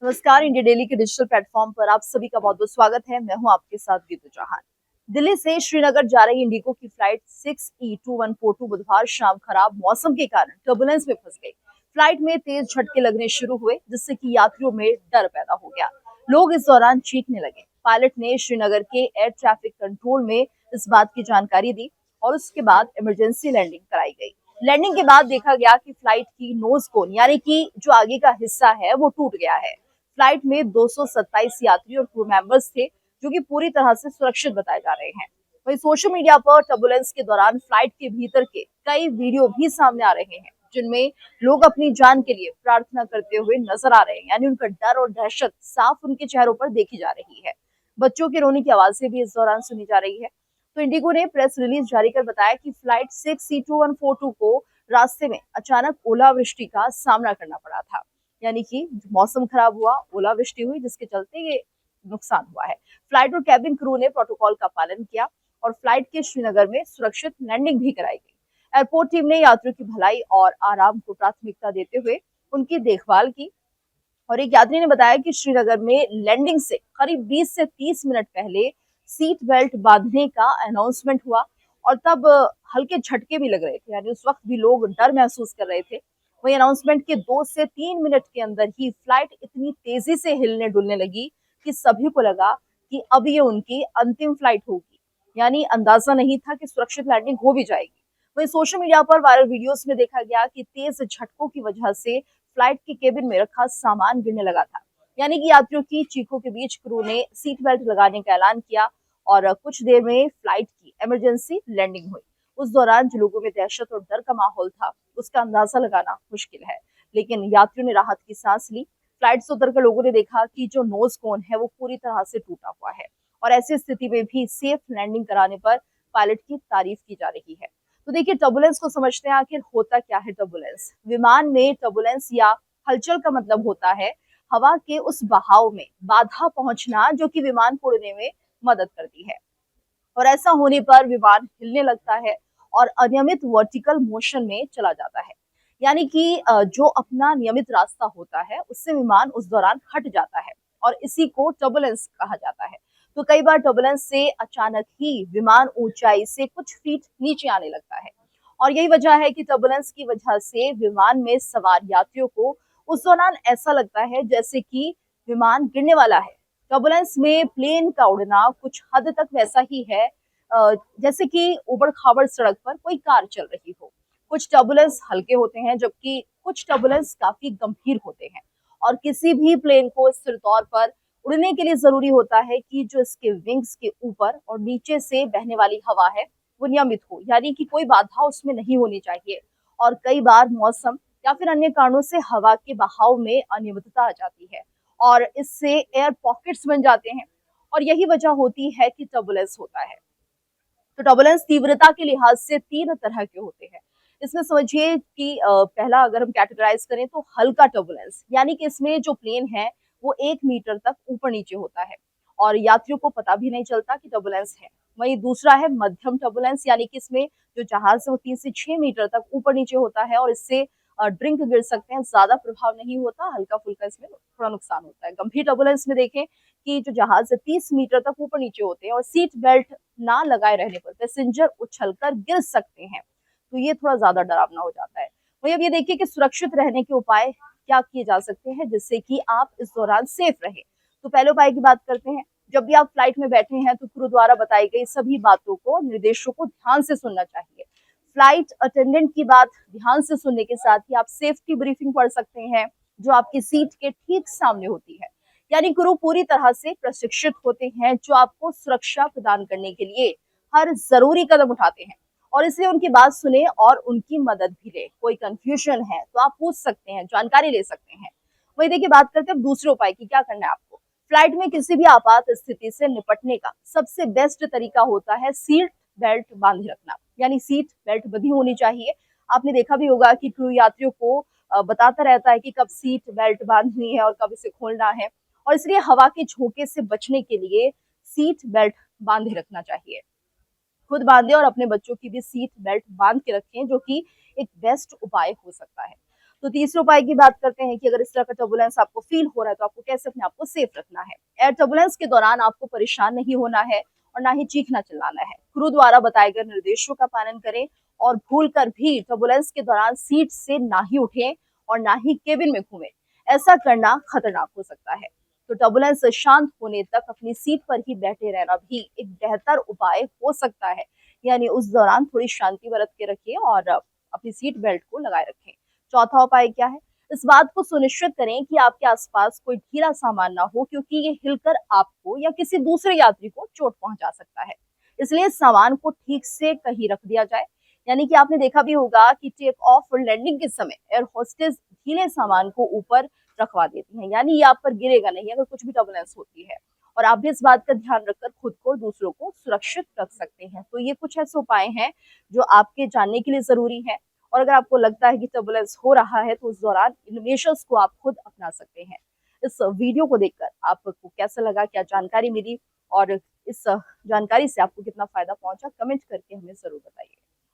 नमस्कार। India daily के digital platform पर आप सभी का बहुत बहुत स्वागत है। मैं हूं आपके साथ गीतू चौहान। दिल्ली से श्रीनगर जा रही इंडिगो की फ्लाइट 6E2142 बुधवार शाम खराब मौसम के कारण टर्बुलेंस में फंस गई। फ्लाइट में तेज झटके लगने शुरू हुए, जिससे कि यात्रियों में डर पैदा हो गया। लोग इस दौरान चीखने लगे। पायलट ने श्रीनगर के एयर ट्रैफिक कंट्रोल में इस बात की जानकारी दी और उसके बाद इमरजेंसी लैंडिंग कराई गई। लैंडिंग के बाद देखा गया कि फ्लाइट की नोज कोन यानी कि जो आगे का हिस्सा है वो टूट गया है। फ्लाइट में 227 यात्री और क्रू मेंबर्स थे, जो कि पूरी तरह से सुरक्षित बताए जा रहे हैं। वहीं सोशल मीडिया पर टर्बुलेंस के दौरान फ्लाइट के भीतर के कई वीडियो भी सामने आ रहे हैं, जिनमें लोग अपनी जान के लिए प्रार्थना करते हुए नजर आ रहे हैं। यानी उनका डर और दहशत साफ उनके चेहरों पर देखी जा रही है। बच्चों के रोने की आवाजें भी इस दौरान सुनी जा रही है। तो इंडिगो ने प्रेस रिलीज जारी कर बताया कि फ्लाइट 6E2142 को रास्ते में अचानक ओलावृष्टि का सामना करना पड़ा था। यानी कि मौसम खराब हुआ, ओलावृष्टि हुई, जिसके चलते ये नुकसान हुआ है। फ्लाइट और कैबिन क्रू ने प्रोटोकॉल का पालन किया और फ्लाइट के श्रीनगर में सुरक्षित लैंडिंग भी कराई गई। एयरपोर्ट टीम ने यात्रियों की भलाई और आराम को प्राथमिकता देते हुए उनकी देखभाल की। और एक यात्री ने बताया कि श्रीनगर में लैंडिंग से करीब 20 से 30 मिनट पहले सीट बेल्ट बांधने का अनाउंसमेंट हुआ और तब हल्के झटके भी लग रहे थे। यानी उस वक्त भी लोग डर महसूस कर रहे थे। वही अनाउंसमेंट के 2 से 3 मिनट के अंदर ही फ्लाइट इतनी तेजी से हिलने डुलने लगी कि सभी को लगा कि अब ये उनकी अंतिम फ्लाइट होगी। यानी अंदाजा नहीं था कि सुरक्षित लैंडिंग हो भी जाएगी। वहीं सोशल मीडिया पर वायरल वीडियोस में देखा गया कि तेज झटकों की वजह से फ्लाइट के केबिन में रखा सामान गिरने लगा था। यानी कि यात्रियों की चीखों के बीच क्रू ने सीट बेल्ट लगाने का ऐलान किया और कुछ देर में फ्लाइट की इमरजेंसी लैंडिंग हुई। उस दौरान जो लोगों में दहशत और डर का माहौल था, उसका अंदाजा लगाना मुश्किल है, लेकिन यात्रियों ने राहत की सांस ली। फ्लाइट से उतरकर लोगों ने देखा कि जो नोज कोन है वो पूरी तरह से टूटा हुआ है और ऐसी स्थिति में भी सेफ लैंडिंग कराने पर पायलट की तारीफ की जा रही है। तो देखिए, टर्बुलेंस को समझते हैं। आखिर होता क्या है टर्बुलेंस? विमान में टर्बुलेंस या हलचल का मतलब होता है हवा के उस बहाव में बाधा पहुंचना, जो कि विमान को उड़ने में मदद करती है। और ऐसा होने पर विमान हिलने लगता है और अनियमित वर्टिकल मोशन में चला जाता है। यानी कि जो अपना नियमित रास्ता होता है उससे विमान उस दौरान हट जाता है और इसी को टर्बुलेंस कहा जाता है। तो कई बार टर्बुलेंस से अचानक ही विमान ऊंचाई से कुछ फीट नीचे आने लगता है और यही वजह है कि टर्बुलेंस की वजह से विमान में सवार यात्रियों को उस दौरान ऐसा लगता है जैसे कि विमान गिरने वाला है। टर्बुलेंस में प्लेन का उड़ना कुछ हद तक वैसा ही है जैसे कि उबड़-खाबड़ सड़क पर कोई कार चल रही हो। कुछ टर्बुलेंस हल्के होते हैं, जबकि कुछ टर्बुलेंस काफी गंभीर होते हैं। और किसी भी प्लेन को स्थिर तौर पर उड़ने के लिए जरूरी होता है कि जो इसके विंग्स के ऊपर और नीचे से बहने वाली हवा है वो नियमित हो, यानी कि कोई बाधा उसमें नहीं होनी चाहिए। और कई बार मौसम या फिर अन्य कारणों से हवा के बहाव में अनियमितता आ जाती है और इससे एयर पॉकेट्स बन जाते हैं और यही वजह होती है कि टर्बुलेंस होता है। तो टर्बुलेंस तीव्रता के लिहाज से 3 तरह के होते हैं। इसमें समझिए कि पहला अगर हम कैटेगराइज करें तो हल्का टर्बुलेंस, यानी कि इसमें जो प्लेन है वो 1 मीटर तक ऊपर-नीचे होता है और यात्रियों को पता भी नहीं चलता कि टर्बुलेंस है। वहीं दूसरा है मध्यम टर्बुलेंस, यानी कि इसमें जो जहाज है वो 3 से 6 मीटर तक ऊपर-नीचे होता है और इससे ड्रिंक गिर सकते हैं, ज्यादा प्रभाव नहीं होता, हल्का-फुल्का इसमें थोड़ा नुकसान होता है। गंभीर टर्बुलेंस में देखें कि जो जहाज है 30 मीटर तक ऊपर-नीचे होते हैं और सीट बेल्ट ना लगाए रहने पर पैसेंजर उछलकर गिर सकते हैं। तो ये थोड़ा ज्यादा डरावना हो जाता है। वहीं अब ये देखिए कि सुरक्षित रहने के उपाय क्या किए जा सकते हैं जिससे कि आप इस दौरान सेफ रहे। तो पहले उपाय की बात करते हैं। जब भी आप फ्लाइट में बैठे हैं तो क्रू द्वारा बताई गई सभी बातों को, निर्देशों को ध्यान से सुनना चाहिए। फ्लाइट अटेंडेंट की बात ध्यान से सुनने के साथ ही आप सेफ्टी ब्रीफिंग पढ़ सकते हैं, जो आपकी सीट के ठीक सामने होती है। यानी क्रू पूरी तरह से प्रशिक्षित होते हैं, जो आपको सुरक्षा प्रदान करने के लिए हर जरूरी कदम उठाते हैं और इसलिए उनकी बात सुने और उनकी मदद भी ले। कोई कंफ्यूजन है तो आप पूछ सकते हैं, जानकारी ले सकते हैं। वही देखिए, बात करते हैं दूसरे उपाय की। क्या करना है आपको? फ्लाइट में किसी भी आपात स्थिति से निपटने का सबसे बेस्ट तरीका होता है सीट बेल्ट बांधे रखना, यानी सीट बेल्ट बंधी होनी चाहिए। आपने देखा भी होगा कि क्रू यात्रियों को बताता रहता है कि कब सीट बेल्ट बांधनी है और कब इसे खोलना है और इसलिए हवा के झोंके से बचने के लिए सीट बेल्ट बांधे रखना चाहिए। खुद बांधे और अपने बच्चों की भी सीट बेल्ट बांध के रखें, जो कि एक बेस्ट उपाय हो सकता है। तो तीसरे उपाय की बात करते हैं कि अगर इस तरह का टर्बुलेंस आपको फील हो रहा है तो आपको कैसे अपने आप को सेफ रखना है। एयर टर्बुलेंस के दौरान आपको परेशान नहीं होना है और ना ही चीखना चिल्लाना है। क्रू द्वारा बताए गए निर्देशों का पालन करें और भूल कर भी टर्बुलेंस के दौरान सीट से ना ही उठें और ना ही केबिन में घूमें। ऐसा करना खतरनाक हो सकता है। तो टर्बुलेंस शांत होने तक अपनी सीट पर ही बैठे रहना भी एक बेहतर उपाय हो सकता है। यानी उस दौरान थोड़ी शांति बरत के रखिए और अपनी सीट बेल्ट को लगाए रखें। चौथा उपाय क्या है? इस बात को सुनिश्चित करें कि आपके आसपास कोई ढीला सामान ना हो, क्योंकि ये हिलकर आपको या किसी दूसरे यात्री को चोट पहुंचा सकता है। इसलिए सामान को ठीक से कहीं रख दिया जाए। यानी कि आपने देखा भी होगा कि टेक ऑफ और लैंडिंग के समय एयर होस्टेस ढीले सामान को ऊपर रखवा देती हैं, यानी ये आप पर गिरेगा नहीं अगर कुछ भी टर्बुलेंस होती है। और आप भी इस बात का ध्यान रखकर खुद को और दूसरों को सुरक्षित रख सकते हैं। तो ये कुछ ऐसे उपाय हैं जो आपके जानने के लिए जरूरी है। और अगर आपको लगता है कि टर्बुलेंस हो रहा है तो उस दौरान इन मेजर्स को आप खुद अपना सकते हैं। इस वीडियो को देखकर आपको कैसा लगा, क्या जानकारी मिली और इस जानकारी से आपको कितना फायदा पहुंचा, कमेंट करके हमें जरूर बताइए।